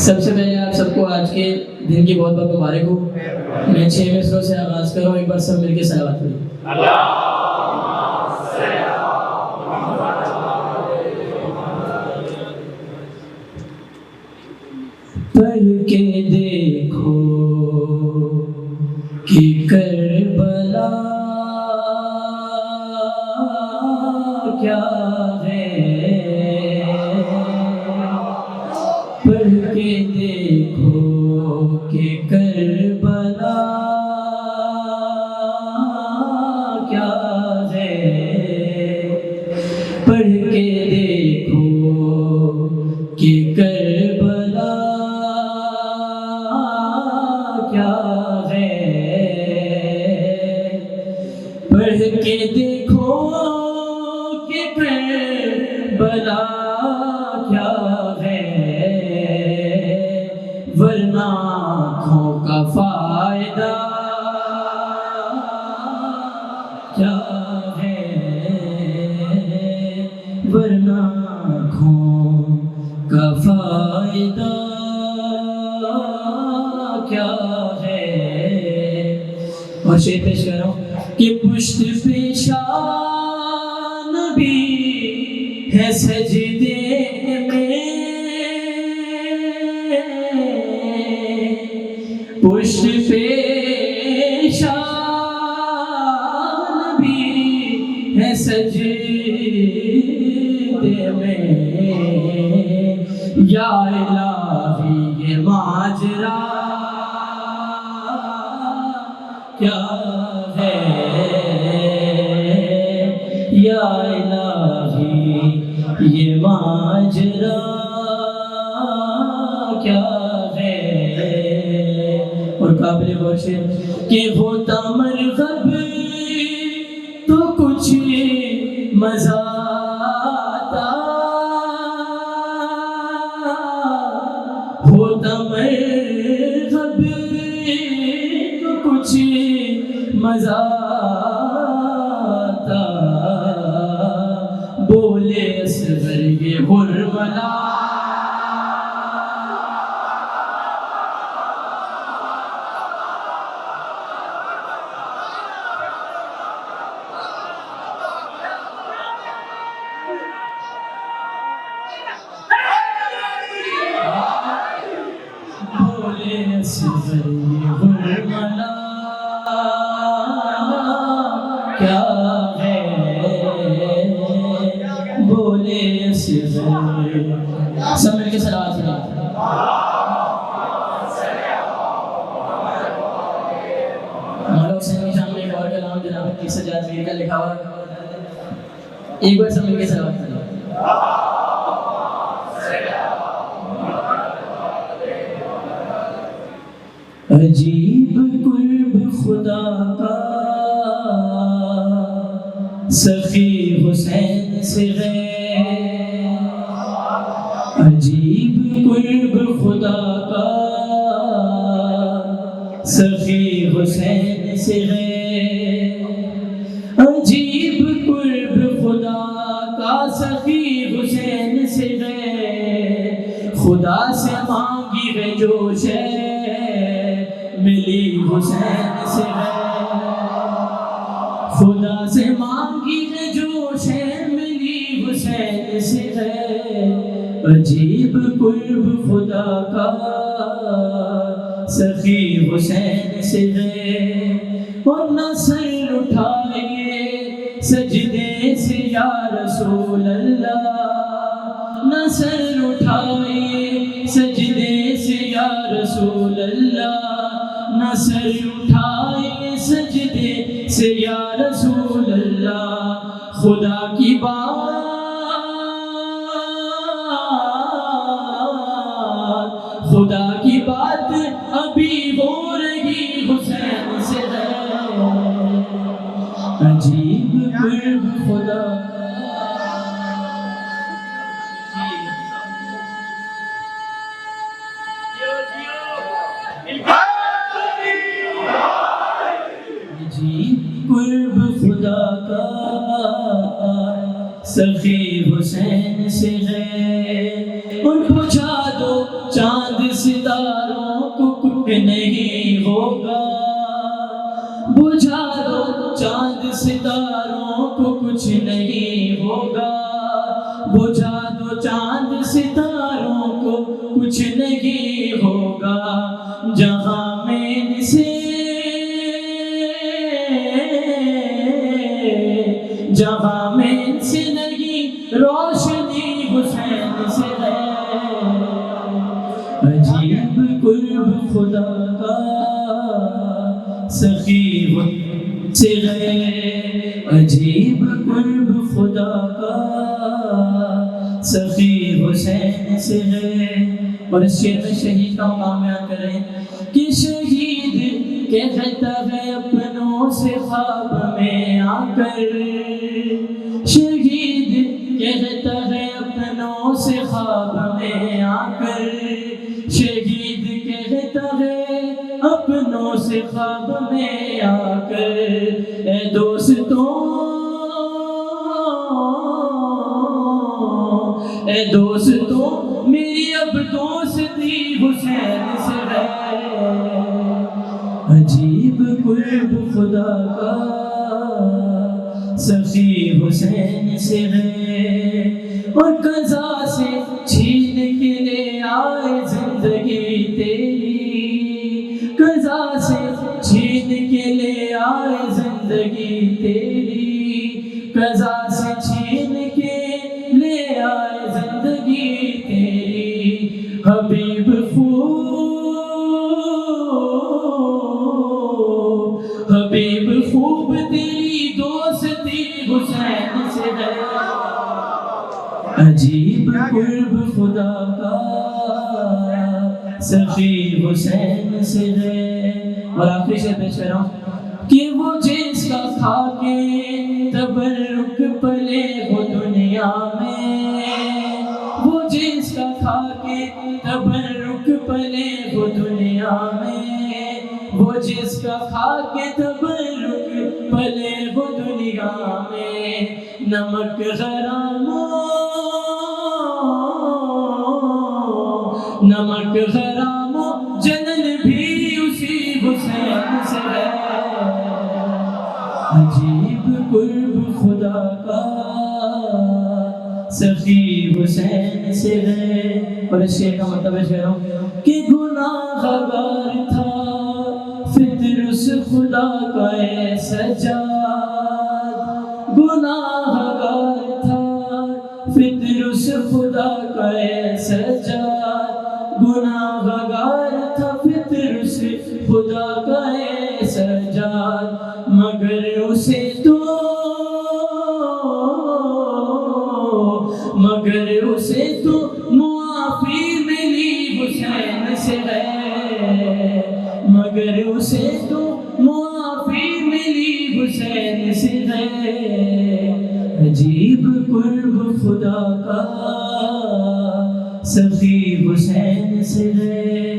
سب سے پہلے آپ سب کو آج کے دن کی بہت بہت مبارک ہو. میں 6 مصروں سے آغاز کر رہا ہوں. ایک بار سب مل کے صلوات پڑھیں. پڑھ کے دیکھو کہ کربلا کیا ہے، پڑھ کے دیکھو کہ کربلا کیا ہے، پڑھ کے دیکھو کہ کربلا کیا ہے، پڑھ کے دیکھو کہ کربلا کیا ہے، ورنہ آنکھوں کا فائدہ کیا ہے، ورنہ آنکھوں کا فائدہ کیا ہے. اور شعر پیش کر رہا ہوں کہ پشت پہ شان بھی ہے سجدے میں، پشت پہ شان بھی ہے سجدے میں، یا الہی یہ ماجرا کیا ہے، یا الہی یہ ماجرا کیا ہے. اور قابل غور شعر کہ ہوتا مرغب تو کچھ مزہ آتا، ہوتا مرغب تو کچھ مزہ آتا، بولے اصغر یہ حرملا کیا ہے، بولے سب مل کے صلوات پڑھیں. مولا حسین کی شان میں ایک اور کلام جناب کی سجاد میر کا لکھا ہوا، ایک بار سب مل کے صلوات پڑھیں. عجیب قرب خدا کا سخی حسین سے ہے، عجیب قرب خدا کا سخی حسین سے ہے، عجیب قرب خدا کا سخی حسین سے ہے، خدا سے مانگی ہے جو شے ملی حسین سے ہے، خدا سے مانگی ہے جو شے ملی حسین سے ہے، عجیب قرب خدا کا سخی حسین سے ہے. اور نہ سر اٹھائیے سجدے سے یا رسول اللہ، نہ سر اٹھائیے سجدے سے یا رسول اللہ، نہ سر اٹھائیے سجدے سے یا رسول اللہ، خدا کی بات خدا کی بات ابھی ہو رہی حسین سے ہے، عجیب قرب خدا. قرب خدا کا سخی حسین سے ہے، ان پوچھا دو چاند ستاروں کو کچھ نہیں ہوگا، بجھا دو چاند ستاروں کو کچھ نہیں ہوگا، بجھا دو چاند ستاروں کو کچھ نہیں ہوگا، جہاں میں سے جہاں میں سے نہیں روشنی حسین سے ہے، عجیب قرب خدا کا سخی سے ہے، عجیب قرب خدا کا سخی حسین سے ہے۔ اور اس شعر میں شہید کا مقام بیان کر رہے ہیں کہ شہید کہتا ہے اپنوں سے خواب میں آ کر، شہید کہتا ہے اپنوں سے خواب میں آ کر، شہید کہتا ہے اپنوں سے خواب میں آ کر، اے دوستوں اے دوستوں میری اب دوستی حسین سے ہے، عجیب قرب خدا کا سخی حسین سے ہے، اور قضا سے چھین کے لے آئے زندگی تیری، قضا سے چھین کے لے آئے زندگی تیری، قضا سے چھین کے لے آئے زندگی تیری، حبیب حبیب خوب تیری دوستی حسین سے ہے، عجیب قرب خدا کا سخی حسین سے ہے۔ اور آخری شعر پیش کر رہا ہوں کہ وہ جس کا کھا کے تبرک پلے وہ دنیا میں، وہ جس کا کھا کے تبرک پلے وہ دنیا میں، وہ جس کا کھا کے تبرک پلے وہ دنیا میں، نمک حراموں نمک حراموں جنن بھی اسی حسین سے ہے، عجیب قرب خدا کا سخی حسین سے ہے۔ اور اس شعر کا مطلب ہے کہ گناہ گار تھا فطر اس خدا کا اے سجاد، گناہ گار تھا فطر اس خدا کا اے سجاد، گناہ گار تھا فطر اس خدا کا اے سجاد، مگر اسے تو معافی ملی حسین سے ہے، مگر اسے تو معافی ملی حسین سے ہے، عجیب قرب خدا کا سخی حسین سے ہے۔